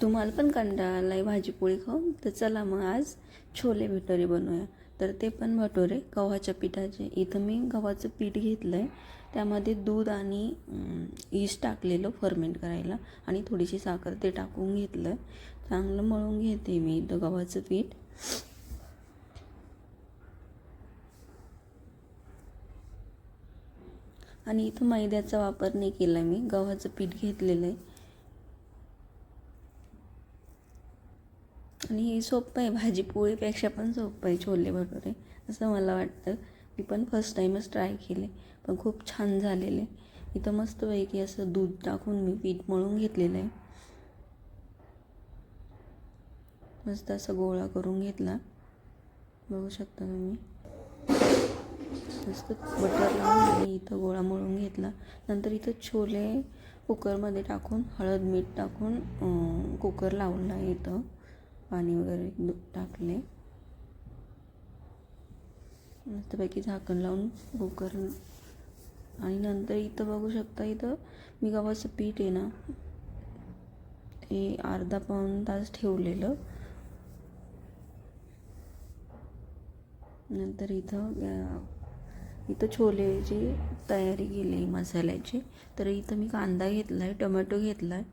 तुम्हाला पण कंटाळा आला आहे भाजीपोळी खाऊन, तर चला मग आज छोले भटुरे बनवूया. तर ते पण भटुरे गव्हाच्या पिठाचे. इथं मी गव्हाचं पीठ घेतलं आहे, त्यामध्ये दूध आणि ईस्ट टाकलेलं फर्मेंट करायला आणि थोडीशी साखर ते टाकून घेतलं. चांगलं मळून घेते मी इथं गव्हाचं पीठ. आणि इथं मैद्याचा वापर नाही केला, मी गव्हाचं पीठ घेतलेलं आहे. आणि हे सोपं आहे, भाजीपोळीपेक्षा पण सोपं आहे छोले भटुरे असं मला वाटतं. मी पण फर्स्ट टाईमच ट्राय केले, पण खूप छान झालेले. इथं मस्तपैकी असं दूध टाकून मी पीठ मळून घेतलेलं आहे. मस्त असं गोळा करून घेतला, बघू शकता तुम्ही. मस्त बटर लावून आणि इथं गोळा मळून घेतला. नंतर इथं छोले कुकरमध्ये टाकून हळद मीठ टाकून कुकर लावला. इथं पाणी वगैरे टाकले, मस्तपैकी झाकण लावून कुकर. आणि नंतर इथं बघू शकता, इथं मी गव्हाचं पीठ आहे ना, हे अर्धा पाऊण तास ठेवलेलं. नंतर इथं छोलेची तयारी केली मसाल्याची. तर इथं मी कांदा घेतला आहे, टोमॅटो घेतला आहे,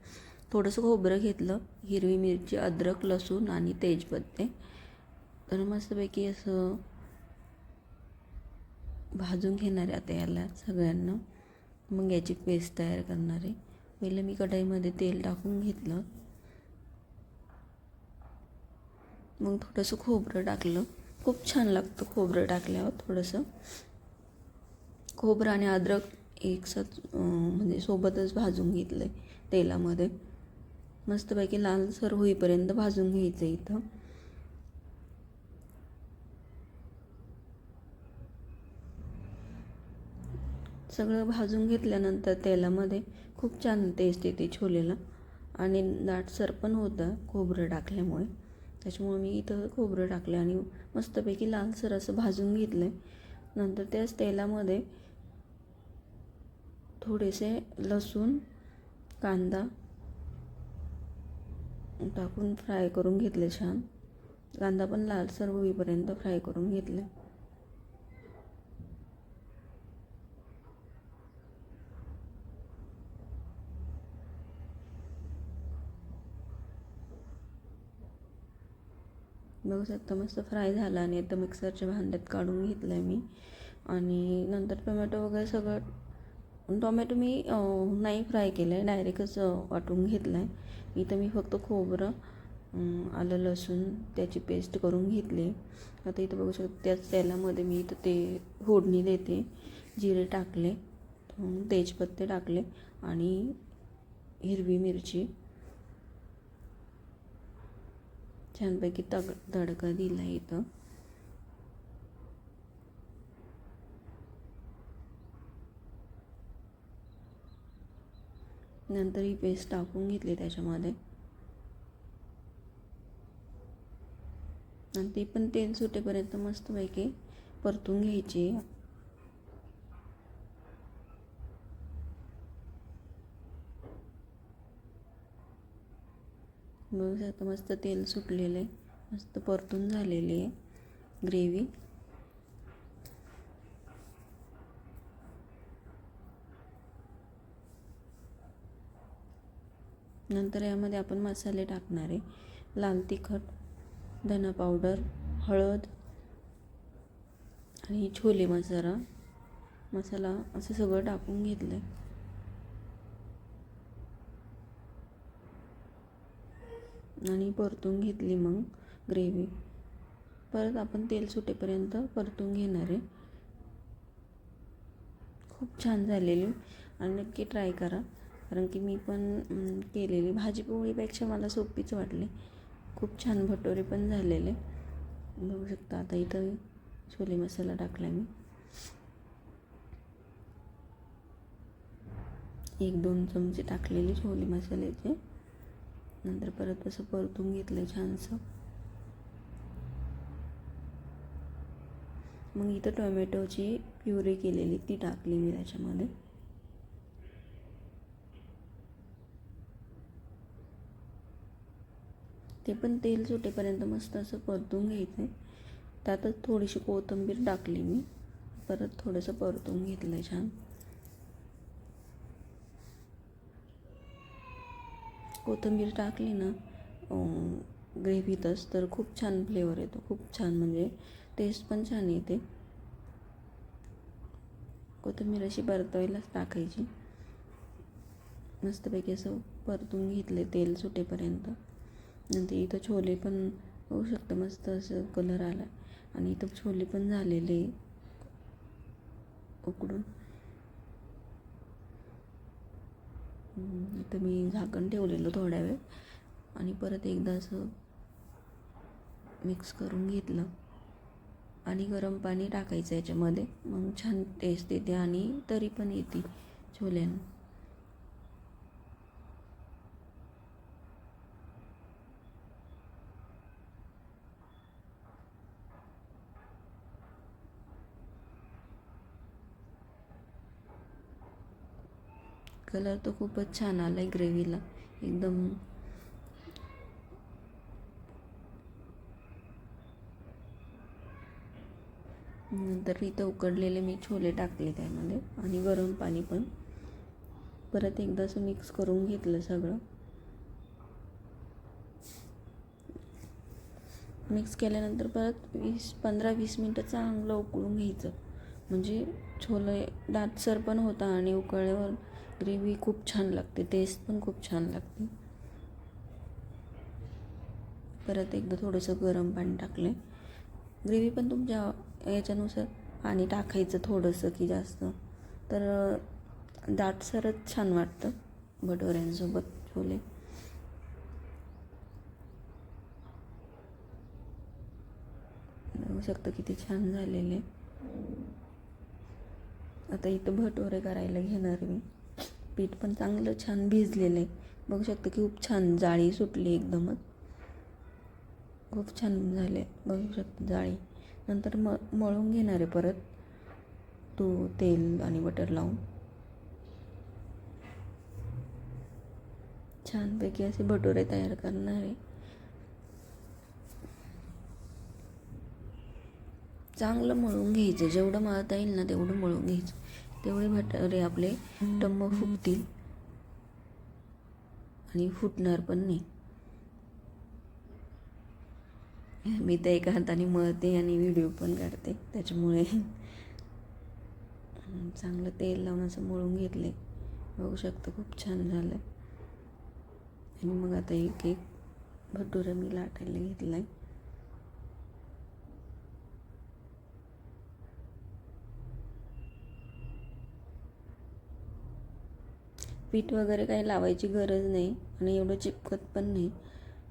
थोडंसं खोबरं घेतलं, हिरवी मिरची, अद्रक, लसूण आणि तेजपत्ते. तर मस्तपैकी असं भाजून घेणार आहे आता याला सगळ्यांना. मग याची पेस्ट तयार करणार आहे. पहिलं मी कढईमध्ये तेल टाकून घेतलं, मग थोडंसं खोबरं टाकलं. खूप छान लागतं खोबरं टाकल्यावर. थोडंसं खोबरं आणि अद्रक एकसाथ म्हणजे सोबतच भाजून घेतलं आहे तेलामध्ये. मस्तपैकी लालसर होईपर्यंत भाजून घ्यायचं. इथं सगळं भाजून घेतल्यानंतर तेलामध्ये खूप छान टेस्ट येते छोलेला आणि दाटसर पण होतं खोबरं टाकल्यामुळे. त्याच्यामुळे मी इथं खोबरं टाकलं आणि मस्तपैकी लालसर असं भाजून घेतलं आहे. नंतर त्याच तेलामध्ये थोडेसे लसूण, कांदा टाकून फ्राय करून घेतले छान. कांदा पण लालसर होईपर्यंत फ्राय करून घेतले. बघू शकता मस्त फ्राय झाला. आणि आता मिक्सरच्या भांड्यात काढून घेतलं आहे मी. आणि नंतर टोमॅटो वगैरे सगळं, टोमॅटो मी नाही फ्राय केलं आहे, डायरेक्टच वाटून घेतलं आहे. इथं मी फक्त खोबरं, आलं, लसूण त्याची पेस्ट करून घेतली. आता इथं बघू शकता त्याच तेलामध्ये मी इथं ते फोडणी देते. जिरे टाकले, तेजपत्ते टाकले आणि हिरवी मिरची छानपैकी तडका दिला इथं. नंतर ही पेस्ट टाकून घेतली त्याच्यामध्ये आणि ती पण तेल सुटेपर्यंत मस्तपैकी परतून घ्यायची. बघू शकता मस्त तेल सुटलेलं आहे, मस्त परतून झालेली आहे ग्रेव्ही. नंतर यामध्ये आपण मसाले टाकणार आहे. लाल तिखट, धना पावडर, हळद आणि छोले मसाला असं सगळं टाकून घेतलं आहे आणि परतून घेतली. मग ग्रेव्ही परत आपण तेल सुटेपर्यंत परतून घेणार आहे. खूप छान झालेली आणि नक्की ट्राय करा, कारण की मी पण केलेली भाजीपोळीपेक्षा मला सोपीच वाटली. खूप छान भटुरे पण झालेले. बघू शकता आता इथं छोले मसाला टाकला मी, 1-2 चमचे टाकलेले छोले मसाल्याचे. नंतर परत असं परतून घेतलं छानसं. मग इथं टोमॅटोची प्युरी केलेली ती टाकली मी त्याच्यामध्ये. ते पण तेल सुटेपर्यंत मस्त असं परतून घ्यायचं आहे. त्यातच थोडीशी कोथिंबीर टाकली मी, परत थोडंसं परतून घेतलं छान. कोथिंबीर टाकली ना ग्रेव्हीतच तर खूप छान फ्लेवर येतो, खूप छान, म्हणजे टेस्ट पण छान येते. कोथिंबीर अशी परतवायलाच टाकायची. मस्तपैकी असं परतून घेतले तेल सुटेपर्यंत. नंतर इथं छोले पण होऊ शकतं, मस्त असं कलर आला. आणि इथं छोले पण झालेले उकडून. इथं मी झाकण ठेवलेलं थोड्या वेळ आणि परत एकदा असं मिक्स करून घेतलं. आणि गरम पाणी टाकायचं याच्यामध्ये, मग छान टेस्ट येते आणि तरी पण येते छोल्यांना. कलर तर खूपच छान आला आहे ग्रेव्हीला एकदम. नंतर इथं उकडलेले मी छोले टाकले त्यामध्ये आणि गरम पाणी पण. परत एकदा असं मिक्स करून घेतलं सगळं. मिक्स केल्यानंतर परत 15-20 मिनटं चांगलं उकळून घ्यायचं, म्हणजे छोले दाटसर पण होता आणि उकळल्यावर ग्रेव्ही खूप छान लागते, टेस्ट पण खूप छान लागते. परत एकदा थोडंसं गरम पाणी टाकलं. ग्रेव्ही पण तुमच्या याच्यानुसार पाणी टाकायचं थोडंसं की जास्त, तर दाटसरच छान वाटतं भटुऱ्यांसोबत छोले. बघू शकता किती छान झालेले. आता इथं भटुरे करायला घेणार मी. पीठ पण चांगलं छान भिजलेलं आहे. बघू शकता की खूप छान जाळी सुटली एकदमच, खूप छान झाले. बघू शकता जाळी. नंतर मळून घेणार आहे परत तेल आणि बटर लावून. छानपैकी असे भटुरे तयार करणार आहे. चांगलं मळून घ्यायचं, जेवढं मळता येईल ना तेवढं मळून घ्यायचं, तेवढे भटुरे आपले टम्म फुगतील आणि फुटणार पण नाही. मी तर एका हाताने मळते आणि व्हिडिओ पण काढते, त्याच्यामुळे चांगलं तेल लावून असं मळून घेतले. बघू शकता खूप छान झालं. आणि मग आता एक एक भटुरा मी लाटायला घेतला आहे. पीठ वगैरे काही लावायची गरज नाही आणि एवढं चिपकत पण नाही,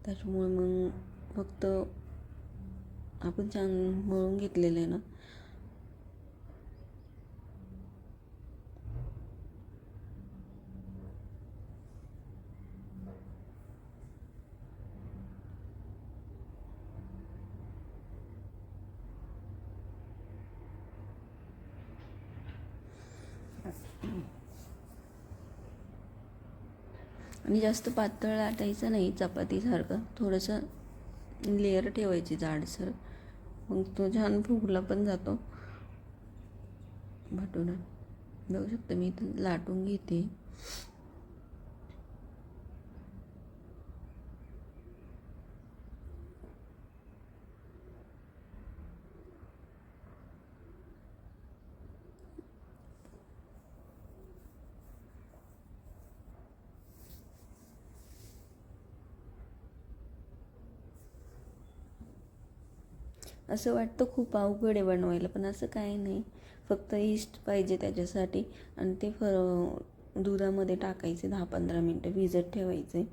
त्याच्यामुळे मग फक्त आपण छान मळून घेतलेलं आहे ना, आणि जास्त पातळ लाटायचं नाही चपातीसारखं, थोडंसं लेअर ठेवायची जाडसर, मग तो छान फुगला पण जातो भटुरा. बघू शकता मी इथं लाटून घेते. असं वाटतं खूप अवघड आहे बनवायला, पण असं काही नाही. फक्त ईस्ट पाहिजे त्याच्यासाठी आणि ते दुधामध्ये टाकायचे 10-15 मिनटं भिजत ठेवायचे,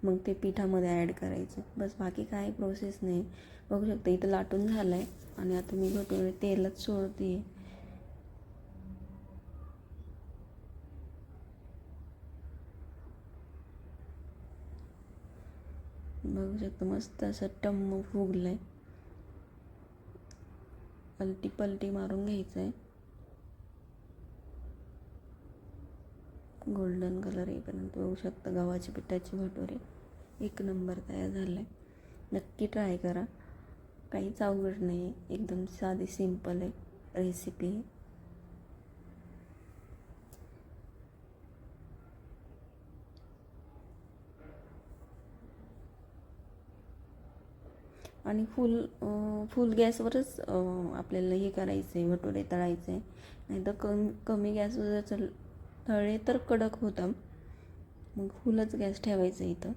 मग ते पिठामध्ये ॲड करायचे, बस. बाकी काय प्रोसेस नाही. बघू शकता इथं लाटून झालं आहे आणि आता मी भटुरे तेलात सोडते. बघू शकता मस्त असं टम्म फुगलं आहे. पलटी मारून घ्यायचं आहे, गोल्डन कलर येईपर्यंत. बघू शकता गव्हाच्या पिठाचे भटुरे एक नंबर तयार झालं आहे. नक्की ट्राय करा. काहीच अवघड नाही आहे, एकदम साधी सिंपल आहे रेसिपी आहे. आणि फुल गॅसवरच आपल्याला हे करायचं आहे, भटुरे तळायचे आहे. नाही तर कमी गॅसवर जर तळले तर कडक होतं. मग फुलच गॅस ठेवायचं इथं.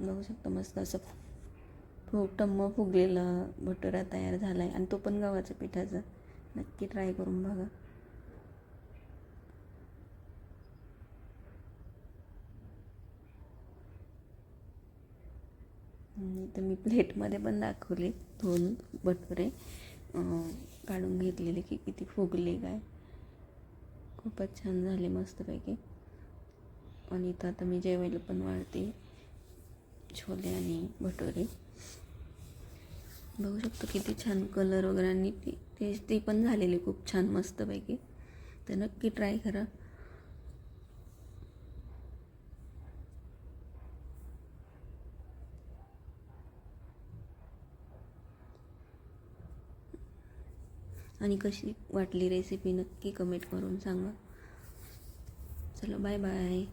बघू शकता मस्त असं टम्म फुगलेला भटुरा तयार झाला आहे. आणि तो पण गव्हाच्या पिठाचा. नक्की ट्राय करून बघा. तर मी प्लेटमध्ये पण दाखवले 2 भटुरे काढून घेतलेले की किती फुगले काय. खूपच छान झाले मस्तपैकी. आणि इथं आता मी जेवायला पण वाढते छोले आणि भटुरे. बघू शकतो किती छान कलर वगैरे आणि ती पण झालेली खूप छान मस्तपैकी. तर नक्की ट्राय करा. आणि कशी वाटली रेसिपी नक्की कमेंट करून सांगा. चला बाय बाय.